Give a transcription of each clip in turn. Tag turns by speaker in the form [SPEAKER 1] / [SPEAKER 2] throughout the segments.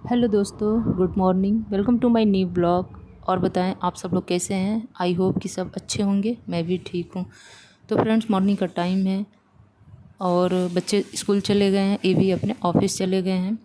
[SPEAKER 1] Hello दोस्तों, good morning. Welcome to my new blog. और बताएं आप सब लोग कैसे हैं। आई होप कि सब अच्छे होंगे। मैं भी ठीक हूँ। तो फ्रेंड्स, मॉर्निंग का टाइम है और बच्चे स्कूल चले गए हैं, ये भी अपने ऑफिस चले गए हैं।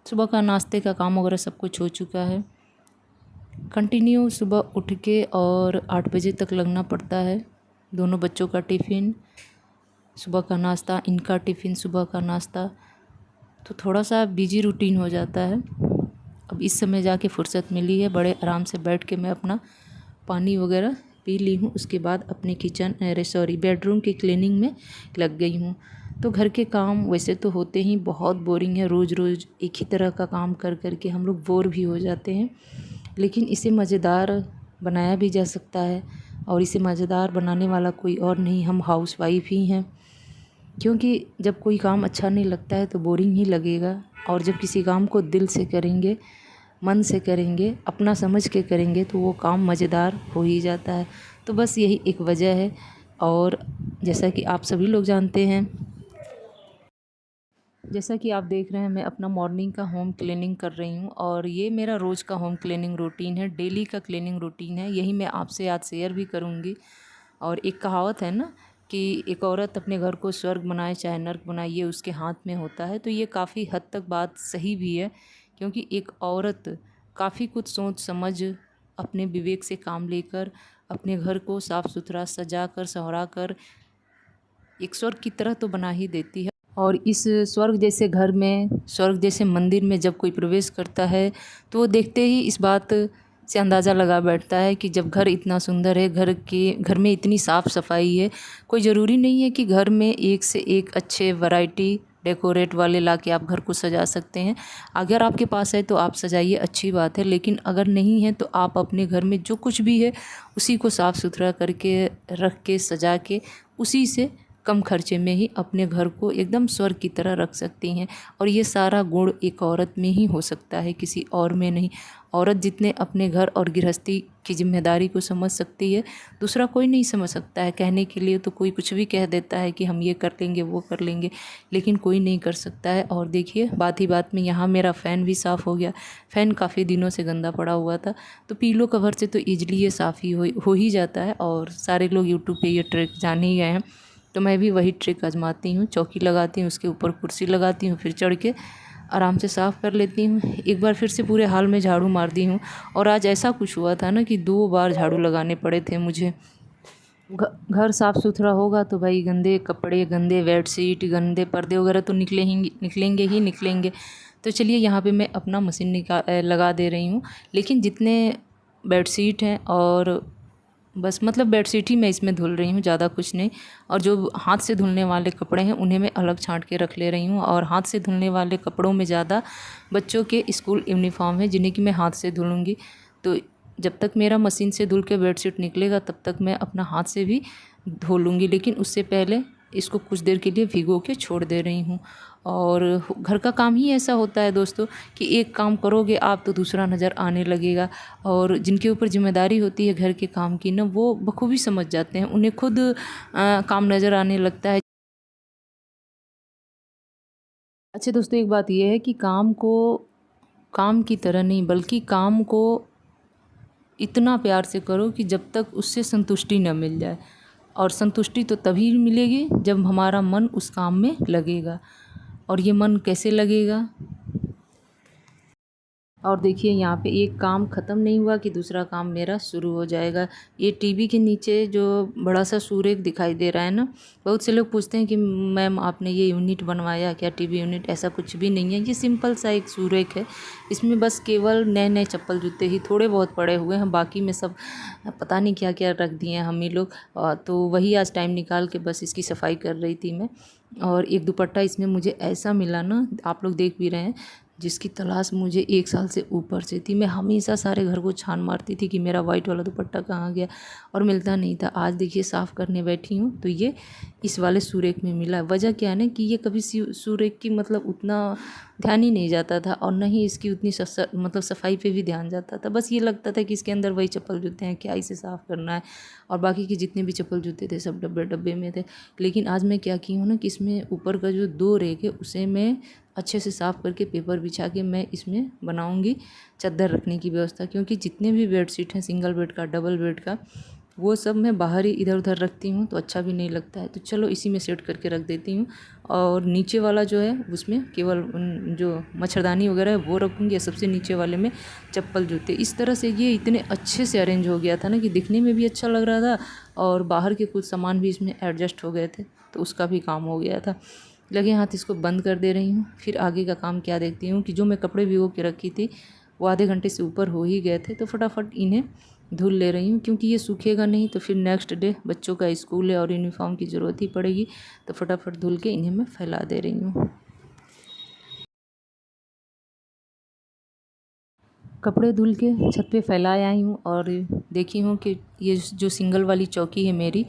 [SPEAKER 1] सुबह का नाश्ते का काम वगैरह सब कुछ हो चुका है। कंटिन्यू सुबह उठ के और 8 बजे तक लगना पड़ता है। दोनों बच्चों का टिफ़िन, सुबह का नाश्ता, इनका टिफ़िन, सुबह का नाश्ता, तो थोड़ा सा बिजी रूटीन हो जाता है। अब इस समय जाके फुर्सत मिली है, बड़े आराम से बैठ के मैं अपना पानी वगैरह पी ली हूँ। उसके बाद अपने बेडरूम की क्लीनिंग में लग गई हूँ। तो घर के काम वैसे तो होते ही बहुत बोरिंग है, रोज़ रोज़ एक ही तरह का काम कर कर के हम लोग बोर भी हो जाते हैं। लेकिन इसे मज़ेदार बनाया भी जा सकता है, और इसे मज़ेदार बनाने वाला कोई और नहीं, हम हाउसवाइफ ही हैं। क्योंकि जब कोई काम अच्छा नहीं लगता है तो बोरिंग ही लगेगा, और जब किसी काम को दिल से करेंगे, मन से करेंगे, अपना समझ के करेंगे, तो वो काम मज़ेदार हो ही जाता है। तो बस यही एक वजह है। और जैसा कि आप सभी लोग जानते हैं, जैसा कि आप देख रहे हैं, मैं अपना मॉर्निंग का होम क्लीनिंग कर रही हूँ, और ये मेरा रोज़ का होम क्लीनिंग रूटीन है, डेली का क्लीनिंग रूटीन है। यही मैं आपसे आज शेयर भी करूँगी। और एक कहावत है ना कि एक औरत अपने घर को स्वर्ग बनाए चाहे नर्क बनाए, ये उसके हाथ में होता है। तो ये काफ़ी हद तक बात सही भी है, क्योंकि एक औरत काफ़ी कुछ सोच समझ अपने विवेक से काम लेकर अपने घर को साफ़ सुथरा सजा कर संवरा कर एक स्वर्ग की तरह तो बना ही देती है। और इस स्वर्ग जैसे घर में, स्वर्ग जैसे मंदिर में जब कोई प्रवेश करता है, तो वो देखते ही इस बात से अंदाज़ा लगा बैठता है कि जब घर इतना सुंदर है, घर में इतनी साफ़ सफाई है। कोई ज़रूरी नहीं है कि घर में एक से एक अच्छे वैरायटी डेकोरेट वाले ला के आप घर को सजा सकते हैं। अगर आपके पास है तो आप सजाइए, अच्छी बात है। लेकिन अगर नहीं है तो आप अपने घर में जो कुछ भी है उसी को साफ़ सुथरा करके रख के सजा के उसी से कम खर्चे में ही अपने घर को एकदम स्वर्ग की तरह रख सकती हैं। और ये सारा गुण एक औरत में ही हो सकता है, किसी और में नहीं। औरत जितने अपने घर और गृहस्थी की जिम्मेदारी को समझ सकती है, दूसरा कोई नहीं समझ सकता है। कहने के लिए तो कोई कुछ भी कह देता है कि हम ये कर लेंगे, वो कर लेंगे, लेकिन कोई नहीं कर सकता है। और देखिए, बात ही बात में यहाँ मेरा फ़ैन भी साफ़ हो गया। फ़ैन काफ़ी दिनों से गंदा पड़ा हुआ था, तो पीलो कवर से तो ईजिली ये साफ़ ही हो ही जाता है। और सारे लोग यूट्यूब पे ये ट्रिक जान ही गए हैं, तो मैं भी वही ट्रिक आजमाती हूँ। चौकी लगाती हूँ, उसके ऊपर कुर्सी लगाती हूँ, फिर चढ़ के आराम से साफ़ कर लेती हूँ। एक बार फिर से पूरे हाल में झाड़ू मार दी हूँ। और आज ऐसा कुछ हुआ था ना कि 2 बार झाड़ू लगाने पड़े थे मुझे। घर साफ़ सुथरा होगा तो भाई गंदे कपड़े, गंदे बेडशीट, गंदे पर्दे वगैरह तो निकलेंगे। तो चलिए, यहाँ पे मैं अपना मशीन लगा दे रही हूँ। लेकिन जितने बेडशीट हैं, और बस मतलब बेडशीट ही मैं इसमें धुल रही हूँ, ज़्यादा कुछ नहीं। और जो हाथ से धुलने वाले कपड़े हैं उन्हें मैं अलग छांट के रख ले रही हूँ। और हाथ से धुलने वाले कपड़ों में ज़्यादा बच्चों के स्कूल यूनिफॉर्म है, जिन्हें कि मैं हाथ से धुलूँगी। तो जब तक मेरा मशीन से धुल के बेडशीट निकलेगा तब तक मैं अपना हाथ से भी धो लूँगी। लेकिन उससे पहले इसको कुछ देर के लिए भिगो के छोड़ दे रही हूँ। और घर का काम ही ऐसा होता है दोस्तों, कि एक काम करोगे आप तो दूसरा नज़र आने लगेगा। और जिनके ऊपर जिम्मेदारी होती है घर के काम की ना, वो बखूबी समझ जाते हैं, उन्हें खुद काम नज़र आने लगता है। अच्छा दोस्तों, एक बात यह है कि काम को काम की तरह नहीं, बल्कि काम को इतना प्यार से करो कि जब तक उससे संतुष्टि न मिल जाए। और संतुष्टि तो तभी मिलेगी जब हमारा मन उस काम में लगेगा। और ये मन कैसे लगेगा। और देखिए, यहाँ पे एक काम ख़त्म नहीं हुआ कि दूसरा काम मेरा शुरू हो जाएगा। ये टीवी के नीचे जो बड़ा सा सूर्य दिखाई दे रहा है ना, बहुत से लोग पूछते हैं कि मैम आपने ये यूनिट बनवाया क्या, टीवी यूनिट? ऐसा कुछ भी नहीं है, ये सिंपल सा एक सूर्य है। इसमें बस केवल नए नए चप्पल जूते ही थोड़े बहुत पड़े हुए हैं, बाकी में सब पता नहीं क्या क्या रख दिए हैं हम ही लोग। तो वही आज टाइम निकाल के बस इसकी सफाई कर रही थी मैं। और एक दुपट्टा इसमें मुझे ऐसा मिला ना, आप लोग देख भी रहे हैं, जिसकी तलाश मुझे 1 साल से ऊपर से थी। मैं हमेशा सारे घर को छान मारती थी कि मेरा वाइट वाला दुपट्टा कहाँ गया, और मिलता नहीं था। आज देखिए साफ़ करने बैठी हूँ तो ये इस वाले सुरेख में मिला। वजह क्या है ना कि ये कभी सुरेख की मतलब उतना ध्यान ही नहीं जाता था, और न ही इसकी उतनी मतलब सफाई पे भी ध्यान जाता था। बस ये लगता था कि इसके अंदर वही चप्पल जूते हैं, क्या इसे साफ़ करना है। और बाकी के जितने भी चप्पल जूते थे सब डब्बे डब्बे में थे। लेकिन आज मैं क्या की हूँ ना कि इसमें ऊपर का जो 2 रैक है उसे मैं अच्छे से साफ़ करके पेपर बिछा के मैं इसमें बनाऊंगी चादर रखने की व्यवस्था, क्योंकि जितने भी बेडशीट हैं सिंगल बेड का, डबल बेड का, वो सब मैं बाहर ही इधर उधर रखती हूँ तो अच्छा भी नहीं लगता है। तो चलो इसी में सेट करके रख देती हूँ। और नीचे वाला जो है उसमें केवल जो मच्छरदानी वगैरह है वो रखूँगी, सबसे नीचे वाले में चप्पल जूते। इस तरह से ये इतने अच्छे से अरेंज हो गया था ना कि दिखने में भी अच्छा लग रहा था और बाहर के कुछ सामान भी इसमें एडजस्ट हो गए थे, तो उसका भी काम हो गया था। लगे हाथ इसको बंद कर दे रही हूँ। फिर आगे का काम क्या देखती हूँ कि जो मैं कपड़े भिगो के रखी थी वो आधे घंटे से ऊपर हो ही गए थे, तो फटाफट इन्हें धुल ले रही हूँ, क्योंकि ये सूखेगा नहीं तो फिर नेक्स्ट डे बच्चों का स्कूल है और यूनिफॉर्म की ज़रूरत ही पड़ेगी। तो फटाफट धुल के इन्हें मैं फैला दे रही हूँ। कपड़े धुल के छत पे फैलाए आई हूँ और देखी हूँ कि ये जो सिंगल वाली चौकी है मेरी,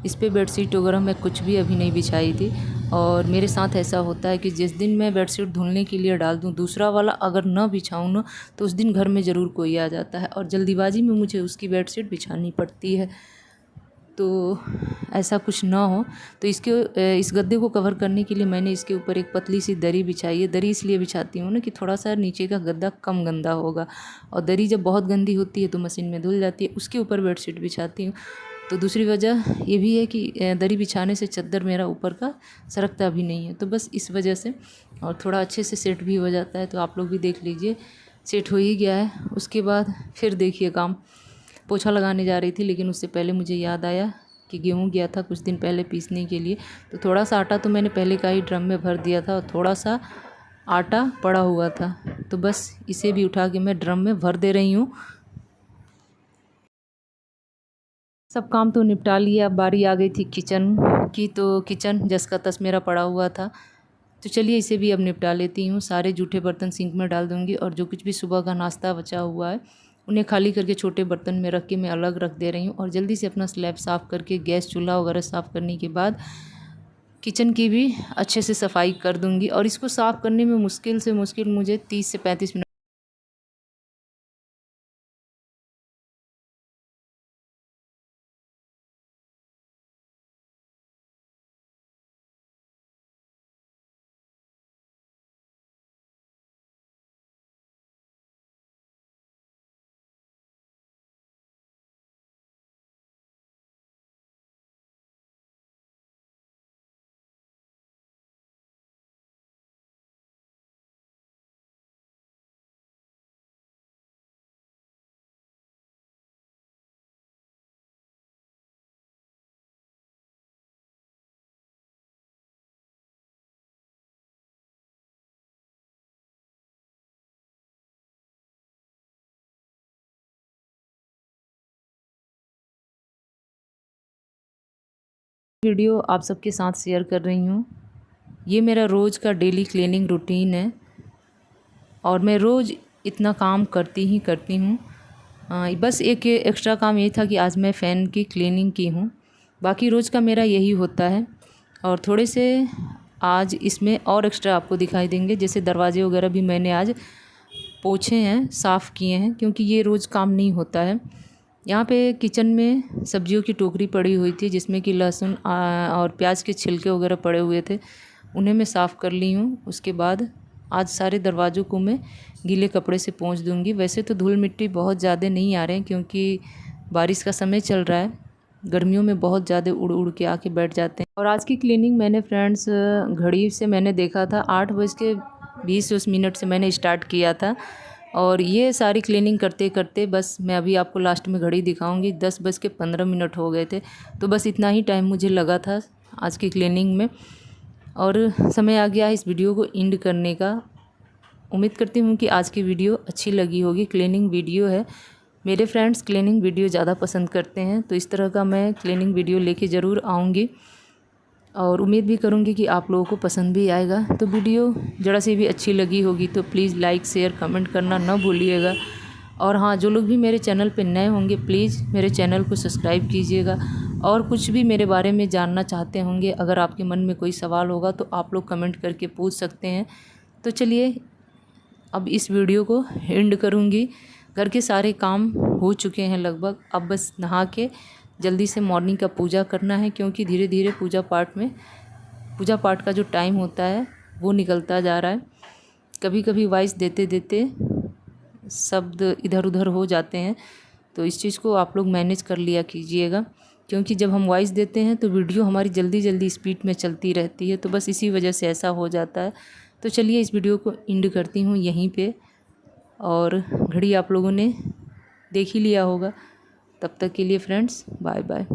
[SPEAKER 1] इस पे बेडशीट वगैरह मैं कुछ भी अभी नहीं बिछाई थी। और मेरे साथ ऐसा होता है कि जिस दिन मैं बेडशीट धुलने के लिए डाल दूँ, दूसरा वाला अगर न बिछाऊँ ना तो उस दिन घर में ज़रूर कोई आ जाता है और जल्दीबाजी में मुझे उसकी बेडशीट बिछानी पड़ती है। तो ऐसा कुछ ना हो, तो इस गद्दे को कवर करने के लिए मैंने इसके ऊपर एक पतली सी दरी बिछाई है। दरी इसलिए बिछाती हूँ ना कि थोड़ा सा नीचे का गद्दा कम गंदा होगा, और दरी जब बहुत गंदी होती है तो मशीन में धुल जाती है। उसके ऊपर बेडशीट बिछाती हूँ। तो दूसरी वजह ये भी है कि दरी बिछाने से चद्दर मेरा ऊपर का सरकता भी नहीं है, तो बस इस वजह से, और थोड़ा अच्छे से सेट भी हो जाता है। तो आप लोग भी देख लीजिए, सेट हो ही गया है। उसके बाद फिर देखिए काम, पोछा लगाने जा रही थी, लेकिन उससे पहले मुझे याद आया कि गेहूँ गया था कुछ दिन पहले पीसने के लिए। तो थोड़ा सा आटा तो मैंने पहले का ही ड्रम में भर दिया था और थोड़ा सा आटा पड़ा हुआ था, तो बस इसे भी उठा के मैं ड्रम में भर दे रही हूँ। सब काम तो निपटा लिया, अब बारी आ गई थी किचन की। तो किचन जस का तस मेरा पड़ा हुआ था, तो चलिए इसे भी अब निपटा लेती हूँ। सारे जूठे बर्तन सिंक में डाल दूँगी और जो कुछ भी सुबह का नाश्ता बचा हुआ है उन्हें खाली करके छोटे बर्तन में रख के मैं अलग रख दे रही हूँ। और जल्दी से अपना स्लैब साफ़ करके गैस चूल्हा वगैरह साफ़ करने के बाद किचन की भी अच्छे से सफाई कर दूँगी। और इसको साफ़ करने में मुश्किल से मुश्किल मुझे 30 से 35 मिनट। वीडियो आप सबके साथ शेयर कर रही हूँ। ये मेरा रोज़ का डेली क्लीनिंग रूटीन है और मैं रोज़ इतना काम करती ही करती हूँ। बस एक एक्स्ट्रा काम ये था कि आज मैं फ़ैन की क्लीनिंग की हूँ, बाकी रोज़ का मेरा यही होता है। और थोड़े से आज इसमें और एक्स्ट्रा आपको दिखाई देंगे, जैसे दरवाजे वगैरह भी मैंने आज पोछे हैं, साफ़ किए हैं, क्योंकि ये रोज़ काम नहीं होता है। यहाँ पे किचन में सब्जियों की टोकरी पड़ी हुई थी जिसमें कि लहसुन और प्याज के छिलके वगैरह पड़े हुए थे, उन्हें मैं साफ़ कर ली हूँ। उसके बाद आज सारे दरवाज़ों को मैं गीले कपड़े से पोंछ दूँगी। वैसे तो धूल मिट्टी बहुत ज़्यादा नहीं आ रहे हैं क्योंकि बारिश का समय चल रहा है, गर्मियों में बहुत ज़्यादा उड़ उड़ के आके बैठ जाते हैं। और आज की क्लीनिंग मैंने फ्रेंड्स घड़ी से मैंने देखा था 8:20 से मैंने स्टार्ट किया था, और ये सारी क्लीनिंग करते करते बस मैं अभी आपको लास्ट में घड़ी दिखाऊंगी 10:15 हो गए थे। तो बस इतना ही टाइम मुझे लगा था आज की क्लीनिंग में, और समय आ गया इस वीडियो को एंड करने का। उम्मीद करती हूँ कि आज की वीडियो अच्छी लगी होगी। क्लीनिंग वीडियो है, मेरे फ्रेंड्स क्लीनिंग वीडियो ज़्यादा पसंद करते हैं, तो इस तरह का मैं क्लीनिंग वीडियो लेके ज़रूर आऊँगी और उम्मीद भी करूँगी कि आप लोगों को पसंद भी आएगा। तो वीडियो ज़रा सी भी अच्छी लगी होगी तो प्लीज़ लाइक शेयर कमेंट करना ना भूलिएगा। और हाँ, जो लोग भी मेरे चैनल पे नए होंगे प्लीज़ मेरे चैनल को सब्सक्राइब कीजिएगा। और कुछ भी मेरे बारे में जानना चाहते होंगे, अगर आपके मन में कोई सवाल होगा तो आप लोग कमेंट करके पूछ सकते हैं। तो चलिए अब इस वीडियो को एंड करूँगी। घर के सारे काम हो चुके हैं लगभग, अब बस नहा के जल्दी से मॉर्निंग का पूजा करना है, क्योंकि धीरे धीरे पूजा पाठ का जो टाइम होता है वो निकलता जा रहा है। कभी कभी वॉइस देते देते शब्द इधर उधर हो जाते हैं, तो इस चीज़ को आप लोग मैनेज कर लिया कीजिएगा, क्योंकि जब हम वॉइस देते हैं तो वीडियो हमारी जल्दी जल्दी स्पीड में चलती रहती है, तो बस इसी वजह से ऐसा हो जाता है। तो चलिए इस वीडियो को एंड करती हूँ यहीं पे, और घड़ी आप लोगों ने देख ही लिया होगा। तब तक के लिए फ्रेंड्स, बाय बाय।